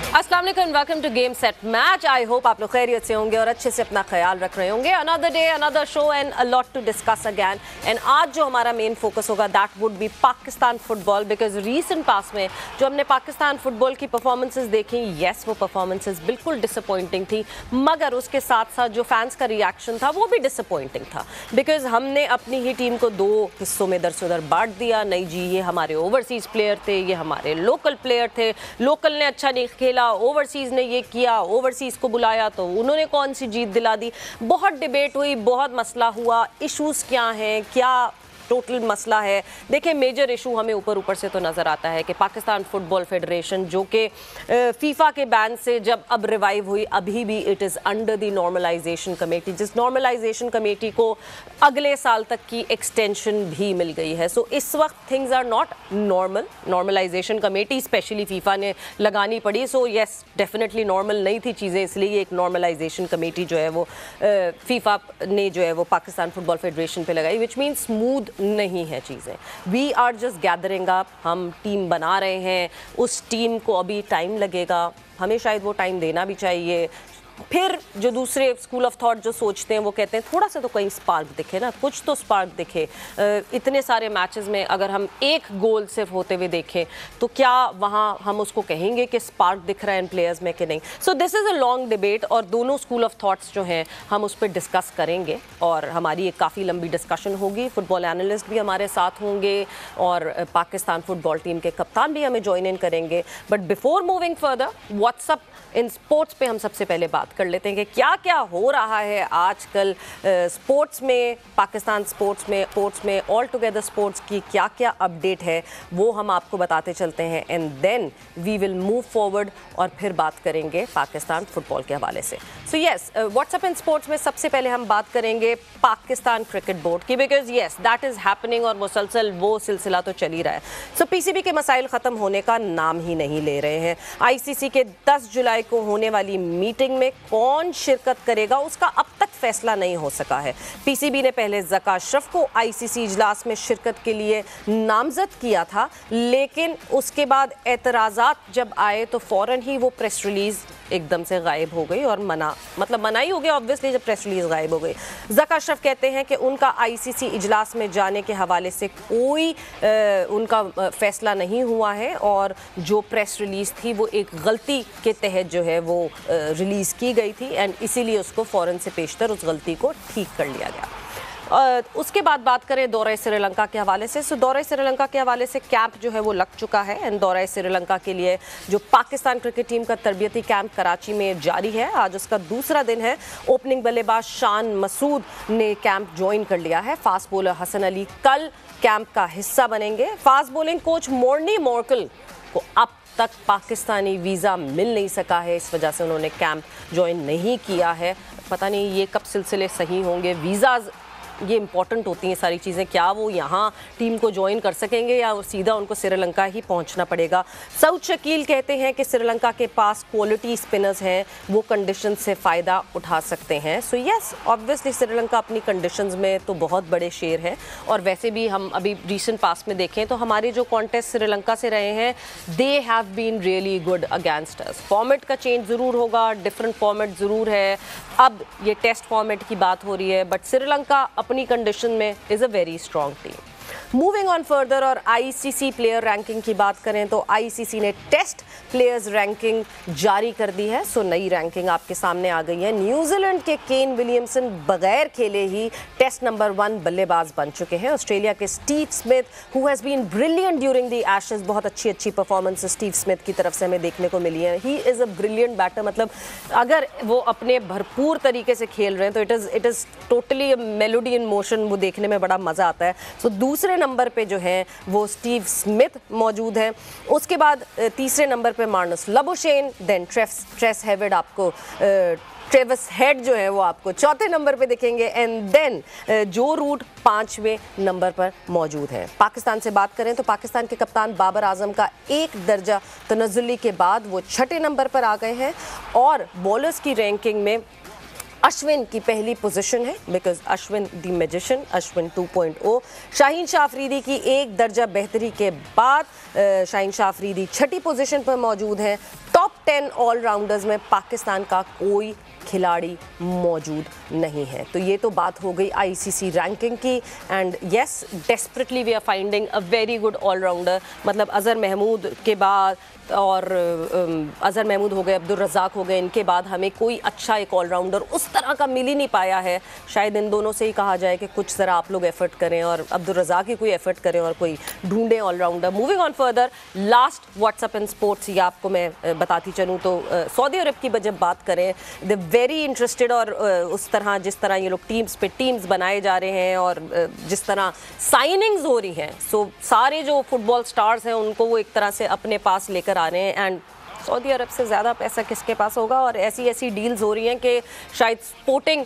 अस्सलाम वालेकुम, welcome to game set match. I hope आप लोग खैरियत से होंगे और अच्छे से अपना ख्याल रख रहे होंगे। Another day, another show and a lot to discuss again. And आज जो हमारा मेन फोकस होगा that would be Pakistan football, because recent पास में जो हमने पाकिस्तान फुटबॉल की परफॉर्मेंसेस देखी, येस वो परफॉर्मेंसेस बिल्कुल डिसअपॉइंटिंग थी, मगर उसके साथ साथ जो फैंस का रिएक्शन था वो भी डिसअपॉइंटिंग था, बिकॉज हमने अपनी ही टीम को दो हिस्सों में इधर से उधर बांट दिया। नहीं जी, ये हमारे ओवरसीज प्लेयर थे, ये हमारे लोकल प्लेयर थे, लोकल ने अच्छा नहीं खेला, ओवरसीज ने ये किया, ओवरसीज को बुलाया तो उन्होंने कौन सी जीत दिला दी। बहुत डिबेट हुई, बहुत मसला हुआ। इश्यूज क्या हैं, क्या टोटल मसला है? देखिए, मेजर इशू हमें ऊपर ऊपर से तो नज़र आता है कि पाकिस्तान फुटबॉल फेडरेशन जो कि फीफा के बैन से जब अब रिवाइव हुई, अभी भी it is under the normalization committee, जिस नॉर्मलाइजेशन कमेटी को अगले साल तक की एक्सटेंशन भी मिल गई है। सो इस वक्त things are not normal. Normalization committee specially FIFA ने लगानी पड़ी। सो येस, डेफिनेटली नॉर्मल नहीं थी चीज़ें, इसलिए एक नॉर्मलाइजेशन कमेटी जो है वो फीफा ने जो है वो पाकिस्तान फुटबॉल फेडरेशन पे लगाई, विच मीन स्मूथ नहीं है चीज़ें। We are just gathering up, हम टीम बना रहे हैं, उस टीम को अभी टाइम लगेगा, हमें शायद वो टाइम देना भी चाहिए। फिर जो दूसरे स्कूल ऑफ थॉट जो सोचते हैं वो कहते हैं थोड़ा सा तो कहीं स्पार्क दिखे ना, कुछ तो स्पार्क दिखे। इतने सारे मैचेस में अगर हम एक गोल सिर्फ होते हुए देखें तो क्या वहाँ हम उसको कहेंगे कि स्पार्क दिख रहा है इन प्लेयर्स में कि नहीं? So this is a long debate और दोनों स्कूल ऑफ थॉट्स जो हैं हम उस पर डिस्कस करेंगे और हमारी एक काफ़ी लंबी डिस्कशन होगी। फुटबॉल एनालिस्ट भी हमारे साथ होंगे और पाकिस्तान फुटबॉल टीम के कप्तान भी हमें ज्वाइन इन करेंगे। But before moving further, what's up in sports पे हम सबसे पहले बात कर लेते हैं कि क्या क्या हो रहा है आजकल स्पोर्ट्स में, पाकिस्तान स्पोर्ट्स में ऑल टुगेदर स्पोर्ट्स की क्या क्या अपडेट है वो हम आपको बताते चलते हैं। And then we will move forward और फिर बात करेंगे पाकिस्तान फुटबॉल के हवाले से। So yes, what's up in sports में सबसे पहले हम बात करेंगे पाकिस्तान क्रिकेट बोर्ड की, because yes that is happening और मुसलसल वो सिलसिला तो चल ही रहा है। सो पीसीबी के मसाइल ख़त्म होने का नाम ही नहीं ले रहे हैं। आईसीसी के 10 जुलाई को होने वाली मीटिंग में कौन शिरकत करेगा उसका अब तक फैसला नहीं हो सका है। पीसीबी ने पहले ज़का अशरफ को आईसीसी इजलास में शिरकत के लिए नामजद किया था, लेकिन उसके बाद एतराज़ात जब आए तो फ़ौरन ही वो प्रेस रिलीज़ एकदम से गायब हो गई और मना ही हो गया ऑब्वियसली जब प्रेस रिलीज़ गायब हो गई। ज़का अशरफ कहते हैं कि उनका आईसीसी इजलास में जाने के हवाले से कोई उनका फैसला नहीं हुआ है और जो प्रेस रिलीज़ थी वो एक गलती के तहत जो है वो रिलीज़ की गई थी एंड इसीलिए उसको फ़ौरन से पेशतर उस गलती को ठीक कर लिया गया। उसके बाद बात करें दौरे श्रीलंका के हवाले से। सो दौरे श्रीलंका के हवाले से कैंप जो है वो लग चुका है एंड दौरे श्रीलंका के लिए जो पाकिस्तान क्रिकेट टीम का तरबियती कैंप कराची में जारी है, आज उसका दूसरा दिन है। ओपनिंग बल्लेबाज शान मसूद ने कैंप ज्वाइन कर लिया है। फास्ट बॉलर हसन अली कल कैंप का हिस्सा बनेंगे। Fast bowling coach Morni Morkel को अब तक पाकिस्तानी वीज़ा मिल नहीं सका है, इस वजह से उन्होंने कैंप ज्वाइन नहीं किया है। पता नहीं ये कब सिलसिले सही होंगे। वीज़ाज़ ये इंपॉर्टेंट होती हैं सारी चीज़ें, क्या वो यहाँ टीम को ज्वाइन कर सकेंगे या सीधा उनको श्रीलंका ही पहुँचना पड़ेगा। सऊद शकील कहते हैं कि श्रीलंका के पास क्वालिटी स्पिनर्स हैं, वो कंडीशन से फ़ायदा उठा सकते हैं। सो येस, ऑब्वियसली श्रीलंका अपनी कंडीशंस में तो बहुत बड़े शेर है और वैसे भी हम अभी रिसेंट पास में देखें तो हमारे जो कॉन्टेस्ट श्रीलंका से रहे हैं they have been really good against us. Format का चेंज ज़रूर होगा, डिफरेंट फॉर्मेट ज़रूर है, अब ये टेस्ट फॉर्मेट की बात हो रही है, बट श्रीलंका अपनी कंडीशन में is a very strong team. Moving on further और आईसीसी प्लेयर रैंकिंग की बात करें तो आईसीसी ने टेस्ट प्लेयर्स रैंकिंग जारी कर दी है। सो नई रैंकिंग आपके सामने आ गई है। न्यूजीलैंड के केन विलियमसन बगैर खेले ही टेस्ट नंबर 1 बल्लेबाज बन चुके हैं। ऑस्ट्रेलिया के Steve Smith who has been brilliant during the Ashes, बहुत अच्छी परफॉर्मेंस स्टीव स्मिथ की तरफ से हमें देखने को मिली है। He is a brilliant batter, मतलब अगर वो अपने भरपूर तरीके से खेल रहे हैं तो it is totally melody in motion, वो देखने में बड़ा मज़ा आता है। सो दूसरे नंबर पे जो है वो स्टीव स्मिथ मौजूद हैं। उसके बाद तीसरे नंबर पे मार्नस लबुशेन, देन ट्रेस हेविड, आपको ट्रेविस हेड जो है वो आपको चौथे नंबर पे दिखेंगे एंड देन जो रूट 5वें नंबर पर मौजूद है। पाकिस्तान से बात करें तो पाकिस्तान के कप्तान बाबर आजम का एक दर्जा तनज़्ज़ुली के बाद वो 6ठे नंबर पर आ गए हैं और बॉलर्स की रैंकिंग में अश्विन की पहली पोजीशन है, because Ashwin the magician, Ashwin 2.0। Shaheen Shah Afridi की एक दर्जा बेहतरी के बाद शाहीन शाह अफरीदी 6ठी पोजीशन पर मौजूद हैं। टॉप 10 ऑलराउंडर्स में पाकिस्तान का कोई खिलाड़ी मौजूद नहीं है। तो ये तो बात हो गई आईसीसी रैंकिंग की। And yes, desperately we are finding a very good allrounder. मतलब अजहर महमूद के बाद और अजहर महमूद हो गए, अब्दुल रज़ाक हो गए, इनके बाद हमें कोई अच्छा एक ऑलराउंडर उस तरह का मिल ही नहीं पाया है। शायद इन दोनों से ही कहा जाए कि कुछ ज़रा आप लोग एफर्ट करें और अब्दुल रज़ाक ही कोई एफर्ट करें और कोई ढूंढें allrounder. Moving on further, last what's up in sports ये आपको मैं बताती चलूँ तो सऊदी अरब की जब बात करें, दे वेरी इंटरेस्टेड। और उस तरह जिस तरह ये लोग टीम्स पे टीम्स बनाए जा रहे हैं और जिस तरह साइनिंग्स हो रही हैं, सो सारे जो फुटबॉल स्टार्स हैं उनको वो एक तरह से अपने पास लेकर आ रहे हैं। एंड सऊदी अरब से ज़्यादा पैसा किसके पास होगा। और ऐसी ऐसी डील्स हो रही हैं कि शायद स्पोर्टिंग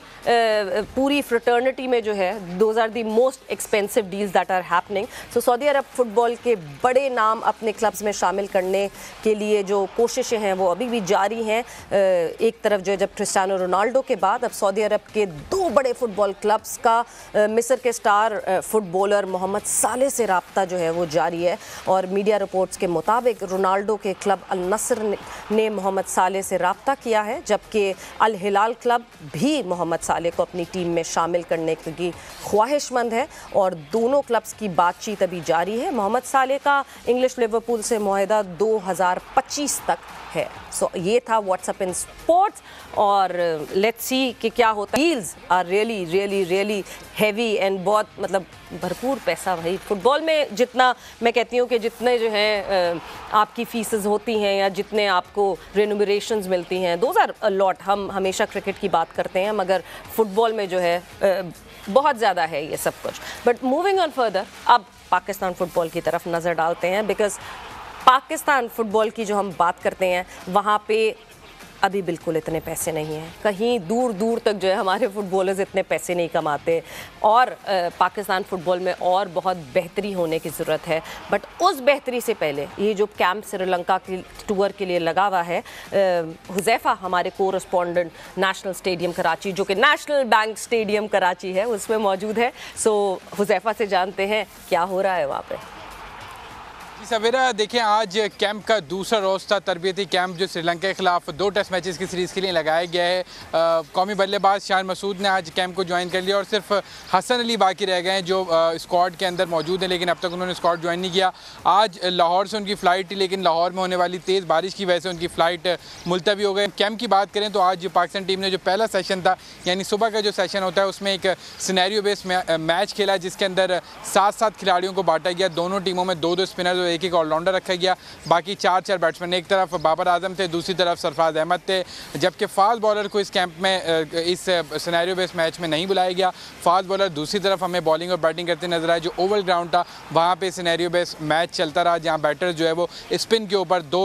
पूरी फ्रेटर्निटी में जो है, those are the most expensive deals that are happening. So Saudi Arab football के बड़े नाम अपने क्लब्स में शामिल करने के लिए जो कोशिशें हैं वो अभी भी जारी हैं। एक तरफ जो है, जब क्रिस्टियानो रोनाल्डो के बाद अब सऊदी अरब के 2 बड़े फुटबॉल क्लब्स का मिस्र के स्टार फुटबॉलर मोहम्मद साले से रब्ता जो है वो जारी है। और मीडिया रिपोर्ट्स के मुताबिक रोनाल्डो के क्लब अल नस्र ने मोहम्मद साले से रब्ता किया है, जबकि अल हिलाल क्लब भी मोहम्मद साले को अपनी टीम में शामिल करने की ख्वाहिशमंद है और दोनों क्लब्स की बातचीत अभी जारी है। मोहम्मद साले का इंग्लिश लिवरपूल से मुआहदा 2025 तक है। सो ये था व्हाट्सएप इन स्पोर्ट्स और लेट्स सी कि क्या होता है। Deals are really really really heavy and बहुत मतलब भरपूर पैसा। भाई फुटबॉल में जितना मैं कहती हूँ कि जितने जो हैं आपकी फीसेस होती हैं या जितने आपको रेन्यूमरेशंस मिलती हैं, दोज आर अ लॉट। हम हमेशा क्रिकेट की बात करते हैं मगर फुटबॉल में जो है बहुत ज़्यादा है ये सब कुछ। बट मूविंग ऑन फर्दर, अब पाकिस्तान फुटबॉल की तरफ नज़र डालते हैं, बिकॉज पाकिस्तान फुटबॉल की जो हम बात करते हैं वहाँ पे अभी बिल्कुल इतने पैसे नहीं हैं। कहीं दूर दूर तक जो है हमारे फुटबॉलर्स इतने पैसे नहीं कमाते और पाकिस्तान फुटबॉल में और बहुत बेहतरी होने की ज़रूरत है। बट उस बेहतरी से पहले ये जो कैंप श्रीलंका की टूर के लिए लगा हुआ है, हुज़ैफ़ा हमारे कोरस्पॉन्डेंट नेशनल स्टेडियम कराची, जो कि नेशनल बैंक स्टेडियम कराची है, उसमें मौजूद है। सो हुज़ैफ़ा से जानते हैं क्या हो रहा है वहाँ पर। सवेरा देखें, आज कैंप का दूसरा रोज़ था। तरबियती कैंप जो श्रीलंका के खिलाफ 2 टेस्ट मैचेस की सीरीज़ के लिए लगाया गया है। कौमी बल्लेबाज शान मसूद ने आज कैंप को ज्वाइन कर लिया और सिर्फ हसन अली बाकी रह गए हैं जो स्क्वाड के अंदर मौजूद हैं, लेकिन अब तक उन्होंने स्क्वाड ज्वाइन नहीं किया। आज लाहौर से उनकी फ़्लाइट थी, लेकिन लाहौर में होने वाली तेज़ बारिश की वजह से उनकी फ़्लाइट मुलतवी हो गई। कैंप की बात करें तो आज पाकिस्तान टीम ने जो पहला सेशन था, यानी सुबह का जो सेशन होता है, उसमें एक सिनेरियो बेस्ड मैच खेला जिसके अंदर 7-7 खिलाड़ियों को बांटा गया। दोनों टीमों में 2-2 स्पिनर और एक ऑलराउंडर रखा गया। बाकी 4-4 बैट्समैन, एक तरफ बाबर आजम थे, दूसरी तरफ सरफराज अहमद थे। जबकि फास्ट बॉलर को इस कैंप में इस सिनेरियो बेस्ड मैच में नहीं बुलाया गया। फास्ट बॉलर दूसरी तरफ हमें बॉलिंग और बैटिंग करते नजर आए। जो ओवल ग्राउंड था वहाँ पे सिनेरियो बेस्ड मैच चलता रहा, जहाँ बैटर जो है वो स्पिन के ऊपर 2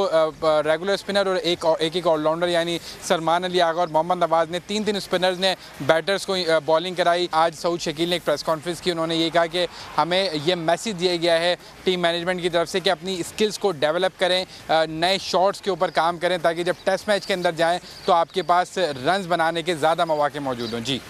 रेगुलर स्पिनर और एक ऑलराउंडर यानी सलमान अली आगा और मोहम्मद नवाज ने 3 स्पिनर्स ने बैटर्स को बॉलिंग कराई। आज सऊद शकील ने एक प्रेस कॉन्फ्रेंस की, उन्होंने ये कहा कि हमें ये मैसेज दिया गया है टीम मैनेजमेंट की तरफ से कि अपनी स्किल्स को डेवलप करें, नए शॉट्स के ऊपर काम करें, ताकि जब टेस्ट मैच के अंदर जाएं तो आपके पास रन्स बनाने के ज़्यादा मौके मौजूद हों। जी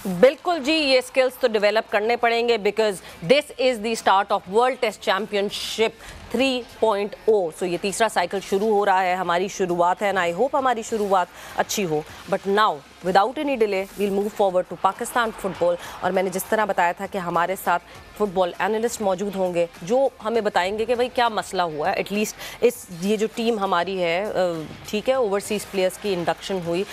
बिल्कुल जी, ये स्किल्स तो डेवलप करने पड़ेंगे because this is the start of World Test Championship 3.0। So ये तीसरा साइकिल शुरू हो रहा है, हमारी शुरुआत है एंड आई होप हमारी शुरुआत अच्छी हो। But now without any delay we'll move forward to Pakistan football. और मैंने जिस तरह बताया था कि हमारे साथ फुटबॉल एनालिस्ट मौजूद होंगे जो हमें बताएंगे कि भाई क्या मसला हुआ है। एटलीस्ट ये जो टीम हमारी है, ठीक है, ओवरसीज़ प्लेयर्स की इंडक्शन हुई,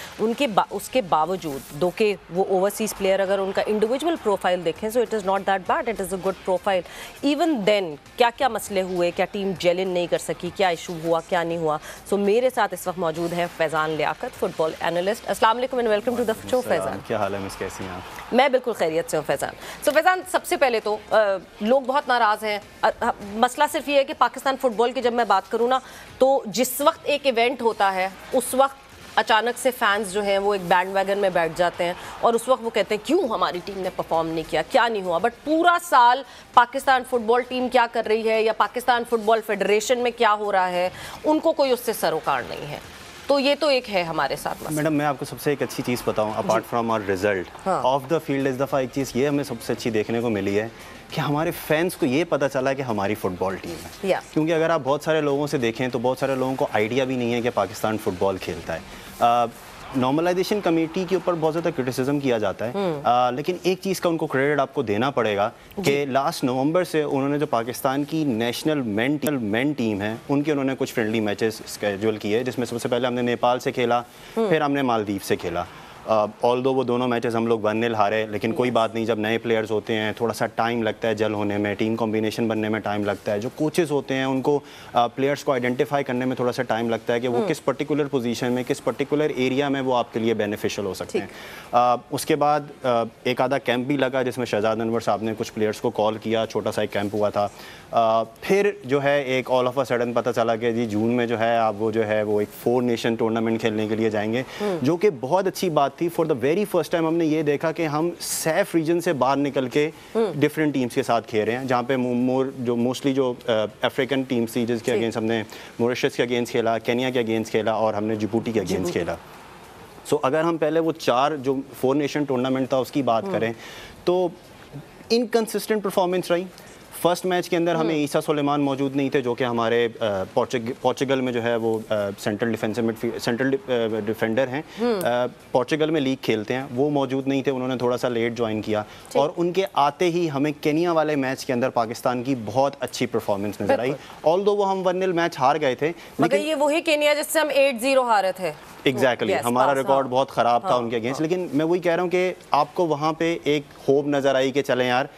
उसके बावजूद दो के वो ओवरसीज़ प्लेयर अगर उनका इंडिविजुअल प्रोफाइल देखें so it is not that bad, it is a good profile. Even then क्या क्या मसले हुए, क्या टीम जेल इन नहीं कर सकी, क्या इशू हुआ, क्या नहीं हुआ। सो मेरे साथ इस वक्त मौजूद है फैज़ान लियाकत, फुटबॉल एनालिस्ट। अस्सलाम वालेकुम and welcome to the show Faizan. क्या हाल है मिस, कैसी हैं आप? मैं बिल्कुल खैरियत से हूँ फैज़ान। सो फैज़ान, सबसे पहले तो लोग बहुत नाराज़ हैं। मसला सिर्फ ये है कि पाकिस्तान फुटबॉल की जब मैं बात करूँ ना, तो जिस वक्त एक इवेंट होता है उस वक्त अचानक से फैंस जो हैं वो एक बैंड वैगन में बैठ जाते हैं और उस वक्त वो कहते हैं क्यों हमारी टीम ने परफॉर्म नहीं किया, क्या नहीं हुआ। बट पूरा साल पाकिस्तान फुटबॉल टीम क्या कर रही है या पाकिस्तान फुटबॉल फेडरेशन में क्या हो रहा है, उनको कोई उससे सरोकार नहीं है। तो ये तो एक है हमारे साथ मसला। मैडम मैं आपको सबसे एक अच्छी चीज़ बताऊं, apart from our result of the field, इस दफ़ा एक चीज़ ये हमें सबसे अच्छी देखने को मिली है कि हमारे फैंस को ये पता चला कि हमारी फुटबॉल टीम है। क्योंकि अगर आप बहुत सारे लोगों से देखें तो बहुत सारे लोगों को आइडिया भी नहीं है कि पाकिस्तान फुटबॉल खेलता है। नॉर्मलाइजेशन कमेटी के ऊपर बहुत ज़्यादा क्रिटिसिज्म किया जाता है, लेकिन एक चीज़ का उनको क्रेडिट आपको देना पड़ेगा कि लास्ट नवंबर से उन्होंने जो पाकिस्तान की नेशनल मेन टीम है उनके उन्होंने कुछ फ्रेंडली मैचेस स्केड्यूल किए, जिसमें सबसे पहले हमने नेपाल से खेला, फिर हमने मालदीव से खेला। ऑल्दो वो दोनों मैचेस हम लोग 1-0 हारे, लेकिन कोई बात नहीं, जब नए प्लेयर्स होते हैं थोड़ा सा टाइम लगता है जल होने में, टीम कॉम्बिनेशन बनने में टाइम लगता है, जो कोचेस होते हैं उनको प्लेयर्स को आइडेंटिफाई करने में थोड़ा सा टाइम लगता है कि वो किस पर्टिकुलर पोजीशन में, किस पर्टिकुलर एरिया में वो आपके लिए बेनिफिशियल हो सकते हैं। उसके बाद एक आधा कैंप भी लगा जिसमें शहजाद अनवर साहब ने कुछ प्लेयर्स को कॉल किया, छोटा सा एक कैंप हुआ था। फिर जो है एक ऑल ऑफ अ सडन पता चला कि जी जून में जो है आप वो जो है वो एक 4 नेशन टूर्नामेंट खेलने के लिए जाएंगे, जो कि बहुत अच्छी बात थी। For the very first time हमने ये देखा कि हम सैफ रीजन से बाहर निकल के डिफरेंट टीम्स के साथ खेल रहे हैं, जहाँ पे मोस्टली जो अफ्रीकन टीम्स थी जिसके अगेंस्ट हमने मॉरिशस के अगेंस्ट खेला, केनिया के अगेंस्ट खेला और हमने जिबूटी के अगेंस्ट खेला। सो अगर हम पहले वो 4 जो 4 नेशन टूर्नामेंट था उसकी बात करें तो इनकंसिस्टेंट परफॉर्मेंस रही। फर्स्ट मैच के अंदर हमें ईसा सुलेमान मौजूद नहीं थे, जो कि हमारे पोर्चुगल में जो है वो सेंट्रल डिफेंडर हैं, पोर्चुगल में लीग खेलते हैं, वो मौजूद नहीं थे, उन्होंने थोड़ा सा लेट ज्वाइन किया और उनके आते ही हमें केनिया वाले मैच के अंदर पाकिस्तान की बहुत अच्छी परफॉर्मेंस नजर आई। ऑल्दो वो हम 1-0 मैच हार गए थे, लेकिन ये वही केनिया जिससे हम 8-0 हारे थे। एग्जैक्टली हमारा रिकॉर्ड बहुत ख़राब था उनके अगेंस्ट, लेकिन मैं वही कह रहा हूँ कि आपको वहाँ पे एक होप नज़र आई कि चलें यार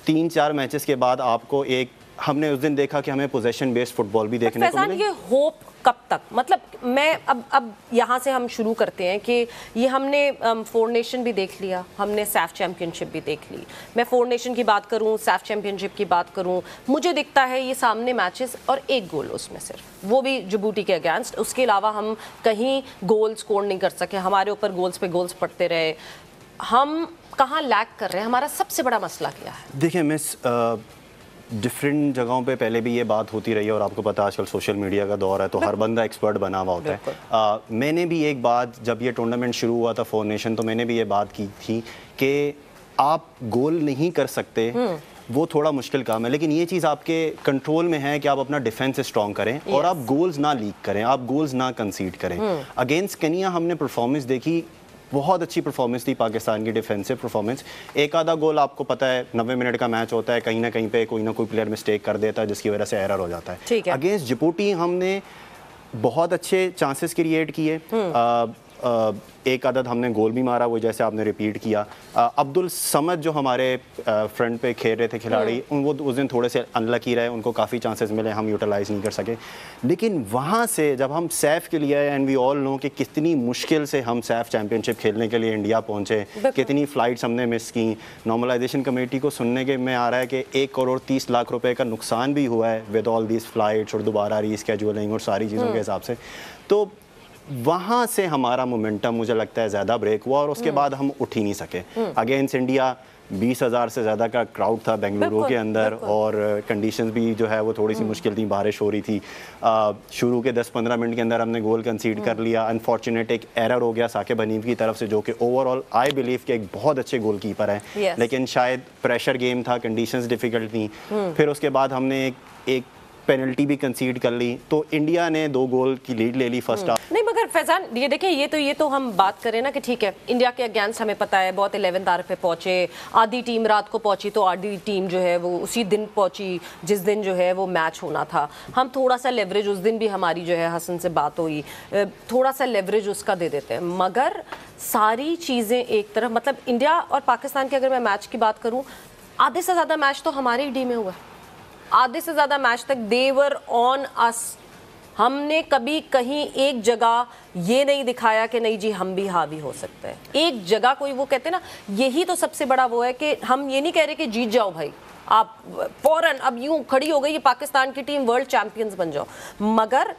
3-4 मैचेस के बाद आपको एक, हमने उस दिन देखा कि हमें पोजेशन बेस्ड फुटबॉल भी देखने को मिले। ये होप कब तक, मतलब मैं अब यहाँ से हम शुरू करते हैं कि ये हमने 4 नेशन भी देख लिया, हमने सैफ चैम्पियनशिप भी देख ली। मैं 4 नेशन की बात करूँ, सैफ चैम्पियनशिप की बात करूँ, मुझे दिखता है ये सामने मैचेस और एक गोल उसमें सिर्फ, वो भी जिबूटी के अगेंस्ट, उसके अलावा हम कहीं गोल स्कोर नहीं कर सके, हमारे ऊपर गोल्स पे गोल्स पड़ते रहे। हम कहाँ लैक कर रहे हैं, हमारा सबसे बड़ा मसला क्या है? देखिए मिस, डिफरेंट जगहों पे पहले भी ये बात होती रही है और आपको पता है आजकल सोशल मीडिया का दौर है तो हर बंदा एक्सपर्ट बना हुआ होता है। मैंने भी एक बात, जब ये टूर्नामेंट शुरू हुआ था 4 नेशन, तो मैंने भी ये बात की थी कि आप गोल नहीं कर सकते, वो थोड़ा मुश्किल काम है, लेकिन ये चीज़ आपके कंट्रोल में है कि आप अपना डिफेंस स्ट्रॉन्ग करें और आप गोल्स ना लीक करें, आप गोल्स ना कंसीड करें। अगेंस्ट केनिया हमने परफॉर्मेंस देखी, बहुत अच्छी परफॉर्मेंस थी पाकिस्तान की डिफेंसिव परफॉर्मेंस। एक आधा गोल आपको पता है 90 मिनट का मैच होता है, कहीं ना कहीं पे कोई ना कोई प्लेयर मिस्टेक कर देता है जिसकी वजह से एरर हो जाता है। अगेंस्ट जिबूटी हमने बहुत अच्छे चांसेस क्रिएट किए, एक आदत हमने गोल भी मारा, वो जैसे आपने रिपीट किया। अब्दुल समद जो हमारे फ्रंट पे खेल रहे थे खिलाड़ी, वो उस दिन थोड़े से अनलकी रहे, उनको काफ़ी चांसेस मिले, हम यूटिलाइज़ नहीं कर सके। लेकिन वहाँ से जब हम सैफ के लिए, एंड वी ऑल नो कि कितनी मुश्किल से हम सैफ चैम्पियनशिप खेलने के लिए इंडिया पहुँचे, कितनी फ़्लाइट्स हमने मिस की। नॉर्मलाइजेशन कमेटी को सुनने के में आ रहा है कि 1 करोड़ 30 लाख रुपये का नुकसान भी हुआ है विद ऑल दीज फ़्लाइट्स और दोबारा रीस्केड्यूलिंग और सारी चीज़ों के हिसाब से। तो वहाँ से हमारा मोमेंटम मुझे लगता है ज़्यादा ब्रेक हुआ और उसके बाद हम उठ ही नहीं सके। अगेंस्ट इंडिया 20,000 से ज़्यादा का क्राउड था बेंगलुरु के अंदर और कंडीशंस भी जो है वो थोड़ी सी मुश्किल थी, बारिश हो रही थी। शुरू के 10-15 मिनट के अंदर हमने गोल कंसीड कर लिया। अनफॉर्चुनेट एक एरर हो गया साकिब हनीफ की तरफ से, जो कि ओवरऑल आई बिलीव कि एक बहुत अच्छे गोलकीपर है, लेकिन शायद प्रेशर गेम था, कंडीशंस डिफ़िकल्ट थी। फिर उसके बाद हमने एक पेनल्टी भी कंसीड कर ली, तो इंडिया ने 2 गोल की लीड ले ली फर्स्ट हाफ। नहीं मगर फैजान ये देखिए, ये तो हम बात करें ना कि ठीक है इंडिया के अगेंस्ट हमें पता है बहुत 11th आवर पे पहुंचे, आधी टीम रात को पहुंची तो आधी टीम जो है वो उसी दिन पहुंची जिस दिन जो है वो मैच होना था। हम थोड़ा सा लेवरेज, उस दिन भी हमारी जो है हसन से बात हुई, थोड़ा सा लेवरेज उसका दे देते हैं। मगर सारी चीज़ें एक तरफ, मतलब इंडिया और पाकिस्तान की अगर मैं मैच की बात करूँ, आधे से ज़्यादा मैच तो हमारे ही डी में हुआ, आधे से ज़्यादा मैच तक देवर ऑन अस। हमने कभी कहीं एक जगह ये नहीं दिखाया कि नहीं जी हम भी हावी हो सकते हैं। एक जगह कोई, वो कहते हैं ना, यही तो सबसे बड़ा वो है कि हम ये नहीं कह रहे कि जीत जाओ भाई, आप फौरन अब यूं खड़ी हो गई ये पाकिस्तान की टीम वर्ल्ड चैंपियंस बन जाओ, मगर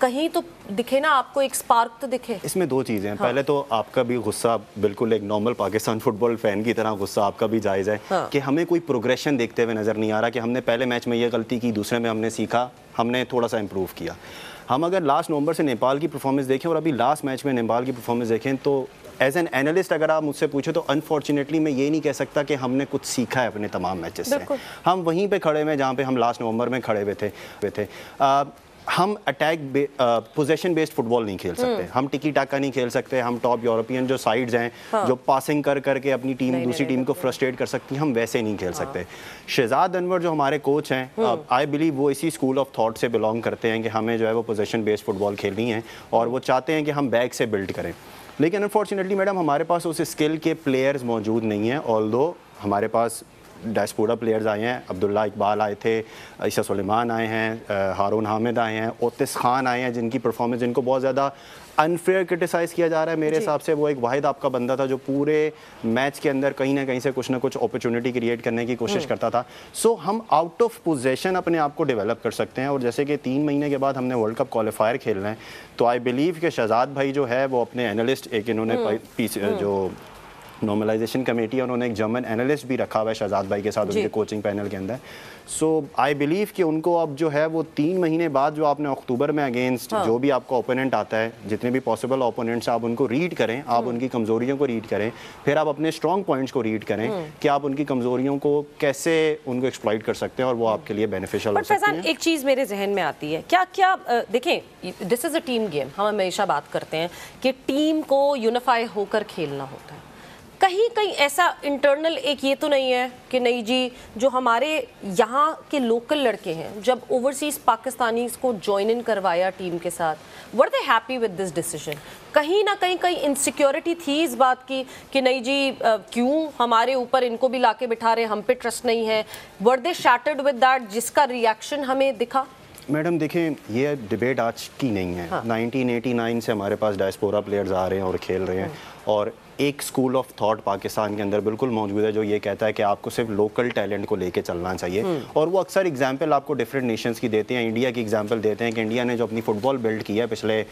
कहीं तो दिखे ना आपको, एक स्पार्क तो दिखे। इसमें 2 चीज़ें हैं। पहले तो आपका भी गुस्सा बिल्कुल एक नॉर्मल पाकिस्तान फुटबॉल फैन की तरह गुस्सा आपका भी जायज़ है कि हमें कोई प्रोग्रेशन देखते हुए नज़र नहीं आ रहा कि हमने पहले मैच में ये गलती की, दूसरे में हमने सीखा, हमने थोड़ा सा इम्प्रूव किया। हम अगर लास्ट नवंबर से नेपाल की परफॉर्मेंस देखें और अभी लास्ट मैच में नेपाल की परफॉर्मेंस देखें तो एज एन एनालिस्ट अगर आप मुझसे पूछे तो अनफॉर्चुनेटली मैं ये नहीं कह सकता कि हमने कुछ सीखा है अपने तमाम मैचेस से। हम वहीं पे खड़े हुए जहाँ पे हम लास्ट नवंबर में खड़े हुए थे। हम अटैक पोजेशन बेस्ड फुटबॉल नहीं खेल सकते, हम टिकी टाका नहीं खेल सकते, हम टॉप यूरोपियन जो साइड्स हैं जो पासिंग कर करके अपनी टीम दूसरी टीम को फ्रस्ट्रेट कर सकती हैं, हम वैसे नहीं खेल सकते। शहजाद अनवर जो हमारे कोच हैं, आई बिलीव वो इसी स्कूल ऑफ थॉट से बिलोंग करते हैं कि हमें जो है वो पोजेशन बेस्ड फुटबॉल खेलनी है और वो चाहते हैं कि हम बैक से बिल्ड करें। लेकिन अनफॉर्चुनेटली मैडम हमारे पास उस स्किल के प्लेयर्स मौजूद नहीं हैं। ऑल्दो हमारे पास डायस्पोरा प्लेयर्स आए हैं, अब्दुल्ला इकबाल आए थे, ईशा सुलेमान आए हैं, हारून हामिद आए हैं, ओतिस खान आए हैं, जिनकी परफॉर्मेंस जिनको बहुत ज़्यादा अनफेयर क्रिटिसाइज़ किया जा रहा है। मेरे हिसाब से वो एक वाहिद आपका बंदा था जो पूरे मैच के अंदर कहीं ना कहीं से कुछ ना कुछ अपॉर्चुनिटी क्रिएट करने की कोशिश करता था। सो हम आउट ऑफ पोजेशन अपने आप को डेवलप कर सकते हैं। और जैसे कि 3 महीने के बाद हमने वर्ल्ड कप क्वालिफायर खेलना है, तो आई बिलीव कि शहजाद भाई जो है वो अपने एनालिस्ट, एक इन्होंने जो नॉर्मलाइजेशन कमेटी है उन्होंने एक जर्मन एनालिस्ट भी रखा हुआ है शहजाद भाई के साथ उनके कोचिंग पैनल के अंदर। सो आई बिलीव कि उनको अब जो है वो 3 महीने बाद जो आपने अक्टूबर में अगेंस्ट जो भी आपका ओपोनेंट आता है, जितने भी पॉसिबल ओपोनेंट्स आप उनको रीड करें, आप उनकी कमजोरियों को रीड करें, फिर आप अपने स्ट्रॉन्ग पॉइंट्स को रीड करें कि आप उनकी कमजोरियों को कैसे उनको एक्सप्लॉइट कर सकते हैं और वो आपके लिए बेनिफिशियल हो सकती है। एक चीज़ मेरे जहन में आती है, क्या देखें, this is a team game, हम हमेशा बात करते हैं कि टीम को यूनिफाई होकर खेलना होता है। कहीं कहीं ऐसा इंटरनल एक ये तो नहीं है कि नहीं जी, जो हमारे यहाँ के लोकल लड़के हैं, जब ओवरसीज पाकिस्तानी को ज्वाइन इन करवाया टीम के साथ, वर दे हैप्पी विद दिस डिसीजन? कहीं ना कहीं इनसिक्योरिटी थी इस बात की कि नहीं जी क्यों हमारे ऊपर इनको भी लाके बिठा रहे, हम पे ट्रस्ट नहीं है? वर दे शैटर्ड विद दैट, जिसका रिएक्शन हमें दिखा? मैडम देखें, ये डिबेट आज की नहीं है। 1989 से हमारे पास डायस्पोरा प्लेयर्स आ रहे हैं और खेल रहे हैं, और एक स्कूल ऑफ थॉट पाकिस्तान के अंदर बिल्कुल मौजूद है जो ये कहता है कि आपको सिर्फ लोकल टैलेंट को लेके चलना चाहिए। और वो अक्सर एग्जांपल आपको डिफरेंट नेशंस की देते हैं। इंडिया की एग्जांपल देते हैं कि इंडिया ने जो अपनी फुटबॉल बिल्ड की है पिछले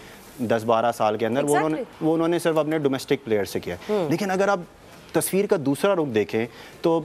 10-12 साल के अंदर, वो उन्होंने सिर्फ अपने डोमेस्टिक प्लेयर से किया। लेकिन अगर आप तस्वीर का दूसरा रुख देखें तो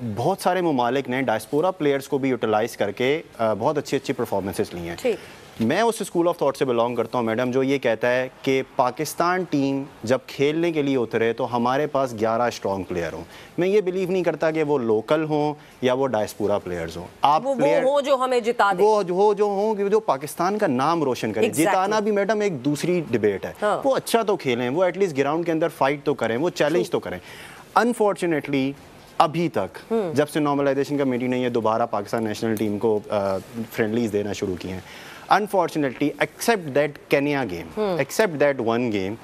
बहुत सारे ममालिक ने डायस्पोरा प्लेयर्स को भी यूटिलाइज करके बहुत अच्छी अच्छी परफॉर्मेंसेस ली हैं। मैं उस स्कूल ऑफ थॉट से बिलोंग करता हूँ मैडम जो ये कहता है कि पाकिस्तान टीम जब खेलने के लिए उतरे तो हमारे पास 11 स्ट्रॉन्ग प्लेयर हों। मैं ये बिलीव नहीं करता कि वो लोकल हों या वो डायस्पोरा प्लेयर्स हों। आप वो प्लेयर हो जो हमें जिता दे, वो जो हों जो पाकिस्तान का नाम रोशन करें। जिताना भी मैडम एक दूसरी डिबेट है। वो अच्छा तो खेलें, वो एटलीस्ट ग्राउंड के अंदर फाइट तो करें, वो चैलेंज तो करें। अनफॉर्चुनेटली अभी तक जब से नॉर्मलाइजेशन कमेटी ने ये दोबारा पाकिस्तान नेशनल टीम को फ्रेंडलीज देना शुरू किए हैं, unfortunately except that Kenya game, except that one game,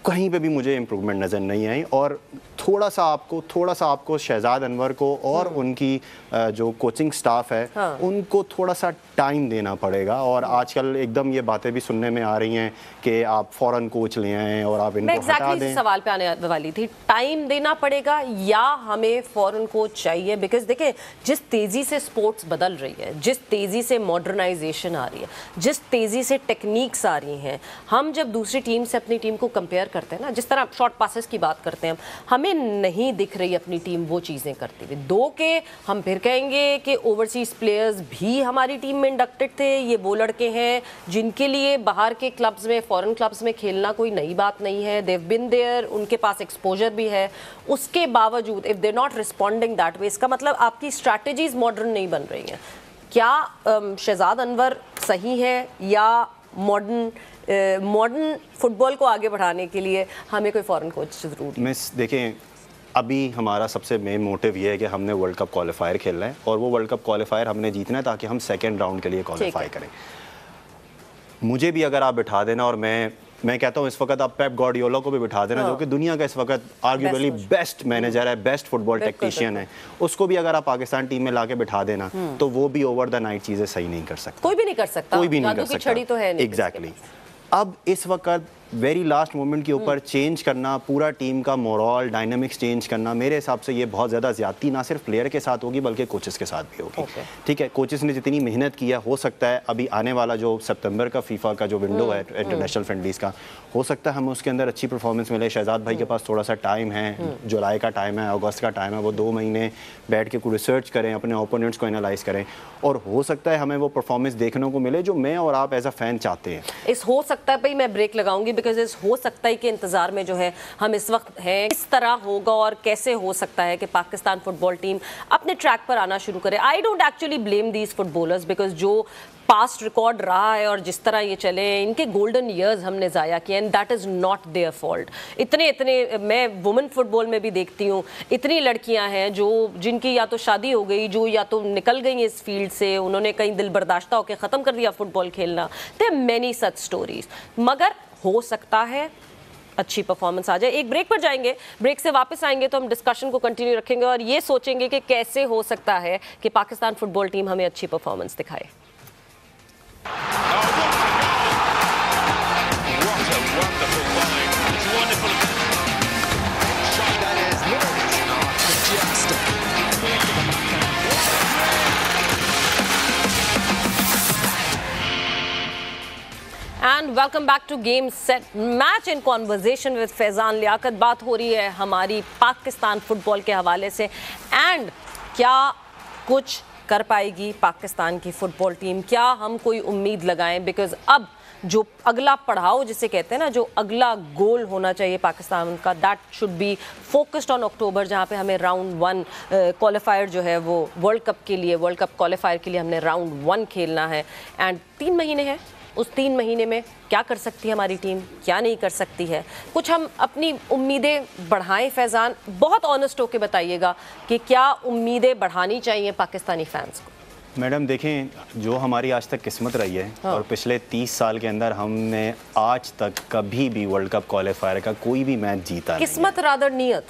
कहीं पे भी मुझे इम्प्रूवमेंट नज़र नहीं आई। और थोड़ा सा आपको शहजाद अनवर को और उनकी जो कोचिंग स्टाफ है उनको थोड़ा सा टाइम देना पड़ेगा। और आजकल एकदम ये बातें भी सुनने में आ रही हैं कि आप फॉरेन कोच ले आएँ और आप इनको हटा दें। सवाल पे आने वाली थी, टाइम देना पड़ेगा या हमें फॉरेन कोच चाहिए? बिकॉज देखें, जिस तेज़ी से स्पोर्ट्स बदल रही है, जिस तेज़ी से मॉडर्नाइजेशन आ रही है, जिस तेज़ी से टेक्निक्स आ रही हैं, हम जब दूसरी टीम से अपनी टीम को कंपेयर करते हैं ना, जिस तरह शॉर्ट पासेस की बात करते हैं, हमें नहीं दिख रही अपनी टीम वो चीज़ें करती हुई। दो के हम फिर कहेंगे कि ओवरसीज प्लेयर्स भी हमारी टीम में इंडक्टेड थे। ये वो लड़के हैं जिनके लिए बाहर के क्लब्स में, फॉरेन क्लब्स में खेलना कोई नई बात नहीं है। देव बिन देयर, उनके पास एक्सपोजर भी है। उसके बावजूद if they not responding that way, इसका मतलब आपकी स्ट्रैटेजीज मॉडर्न नहीं बन रही हैं। क्या शहजाद अनवर सही है या मॉडर्न फुटबॉल को आगे बढ़ाने के लिए हमें कोई फॉरेन कोच जरूर? मिस देखें, अभी हमारा सबसे मेन मोटिव ये है कि हमने वर्ल्ड कप क्वालिफायर खेलना है और वो वर्ल्ड कप क्वालिफायर हमने जीतना है ताकि हम सेकेंड राउंड के लिए क्वालिफाई करें। मुझे भी अगर आप बिठा देना, और मैं कहता हूँ इस वक्त आप पेप गार्डियोला को भी बिठा देना, जो कि दुनिया का इस वक्त आर्ग्यूबली बेस्ट मैनेजर है, बेस्ट फुटबॉल टेक्नीशियन है, उसको भी अगर आप पाकिस्तान टीम में लाके बिठा देना तो वो भी ओवर द नाइट चीज़ें सही नहीं कर सकता। कोई भी नहीं कर सकता, कोई भी नहीं कर सकता। छड़ी तो है नहीं। एग्जैक्टली। अब इस वक्त वेरी लास्ट मोमेंट के ऊपर चेंज करना, पूरा टीम का मोरल डायनामिक्स चेंज करना, मेरे हिसाब से ये बहुत ज़्यादा ज़्यादती ना सिर्फ प्लेयर के साथ होगी बल्कि कोचेस के साथ भी होगी। ठीक है, कोचेस ने जितनी मेहनत की है, हो सकता है अभी आने वाला जो सितंबर का फीफा का जो विंडो है इंटरनेशनल फ्रेंडलीज का, हो सकता है हमें उसके अंदर अच्छी परफॉर्मेंस मिले। शहजाद भाई के पास थोड़ा सा टाइम है, जुलाई का टाइम है, अगस्त का टाइम है, वो 2 महीने बैठ के रिसर्च करें, अपने ओपोनेंट्स को एनालाइज करें, और हो सकता है हमें वो परफॉर्मेंस देखने को मिले जो मैं और आप एज अ फैन चाहते हैं। इस हो सकता है भाई मैं ब्रेक लगाऊंगी, बिकॉज इस हो सकता है कि इंतजार में जो है हम इस वक्त हैं, किस तरह होगा और कैसे हो सकता है कि पाकिस्तान फुटबॉल टीम अपने ट्रैक पर आना शुरू करे। I don't actually blame these footballers, because जो पास्ट रिकॉर्ड रहा है और जिस तरह ये चले, इनके गोल्डन ईयर्स हमने ज़ाया किए, and that is not their fault. इतने मैं वुमेन फुटबॉल में भी देखती हूँ, इतनी लड़कियां हैं जो जिनकी या तो शादी हो गई, जो या तो निकल गई इस फील्ड से, उन्होंने कहीं दिल बर्दाश्ता होकर ख़त्म कर दिया फुटबॉल खेलना। देयर मैनी सच स्टोरीज, मगर हो सकता है अच्छी परफॉर्मेंस आ जाए। एक ब्रेक पर जाएंगे, ब्रेक से वापस आएंगे तो हम डिस्कशन को कंटिन्यू रखेंगे और ये सोचेंगे कि कैसे हो सकता है कि पाकिस्तान फुटबॉल टीम हमें अच्छी परफॉर्मेंस दिखाए। And welcome back to game set match in conversation with Faizan Liaquat. बात हो रही है हमारी पाकिस्तान फुटबॉल के हवाले से, एंड क्या कुछ कर पाएगी पाकिस्तान की फुटबॉल टीम, क्या हम कोई उम्मीद लगाएं, बिकॉज अब जो अगला पड़ाव जिसे कहते हैं ना, जो अगला गोल होना चाहिए पाकिस्तान का, that should be focused on October, जहाँ पे हमें राउंड 1 क्वालिफायर जो है वो वर्ल्ड कप के लिए, वर्ल्ड कप क्वालिफायर के लिए हमने राउंड 1 खेलना है। एंड 3 महीने हैं, उस 3 महीने में क्या कर सकती है हमारी टीम, क्या नहीं कर सकती है, कुछ हम अपनी उम्मीदें बढ़ाएं। फैजान, बहुत ऑनेस्ट होकर बताइएगा कि क्या उम्मीदें बढ़ानी चाहिए पाकिस्तानी फैंस को। मैडम देखें, जो हमारी आज तक किस्मत रही है, और पिछले 30 साल के अंदर हमने आज तक कभी भी वर्ल्ड कप क्वालिफायर का कोई भी मैच जीता नहीं। किस्मत रादर नियत।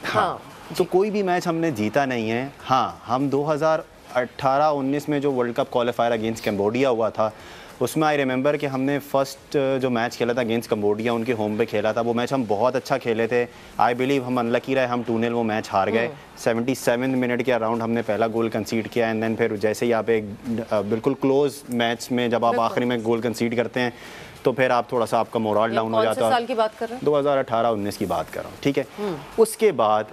हाँ, तो कोई भी मैच हमने जीता नहीं है। हाँ, हम 2018-19 में जो world cup qualifier against Cambodia हुआ था, उसमें आई रिमेंबर कि हमने फर्स्ट जो मैच खेला था अगेंस्ट कंबोडिया, उनके होम पे खेला था। वो मैच हम बहुत अच्छा खेले थे। आई बिलीव हम अनलकी रहे, हम 2-0 वो मैच हार गए। 77 मिनट के अराउंड हमने पहला गोल कंसीड किया, एंड देन फिर जैसे ही आप एक बिल्कुल क्लोज मैच में जब आप आखिरी में गोल कंसीड करते हैं तो फिर आप थोड़ा सा आपका मोरल डाउन हो जाता है। साल की बात कर रहे हैं? 2018-19 की बात कर रहा हूँ, ठीक है। उसके बाद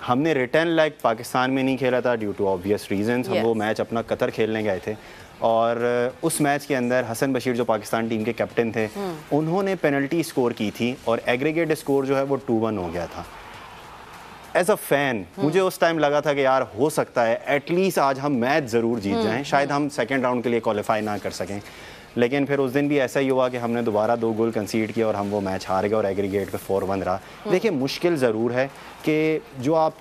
हमने रिटर्न लेग पाकिस्तान में नहीं खेला था ड्यू टू ऑब्वियस रीजंस। हम वो मैच अपना कतर खेलने गए थे, और उस मैच के अंदर हसन बशीर जो पाकिस्तान टीम के कैप्टन थे, उन्होंने पेनल्टी स्कोर की थी और एग्रीगेट स्कोर जो है वो 2-1 हो गया था। एज अ फैन मुझे उस टाइम लगा था कि यार हो सकता है एटलीस्ट आज हम मैच ज़रूर जीत जाएं, शायद हम सेकेंड राउंड के लिए क्वालिफाई ना कर सकें। लेकिन फिर उस दिन भी ऐसा ही हुआ कि हमने दोबारा 2 गोल कंसीड किया और हम वो मैच हार गए और एग्रीगेट पे 4-1 रहा। देखिए, मुश्किल ज़रूर है कि जो आप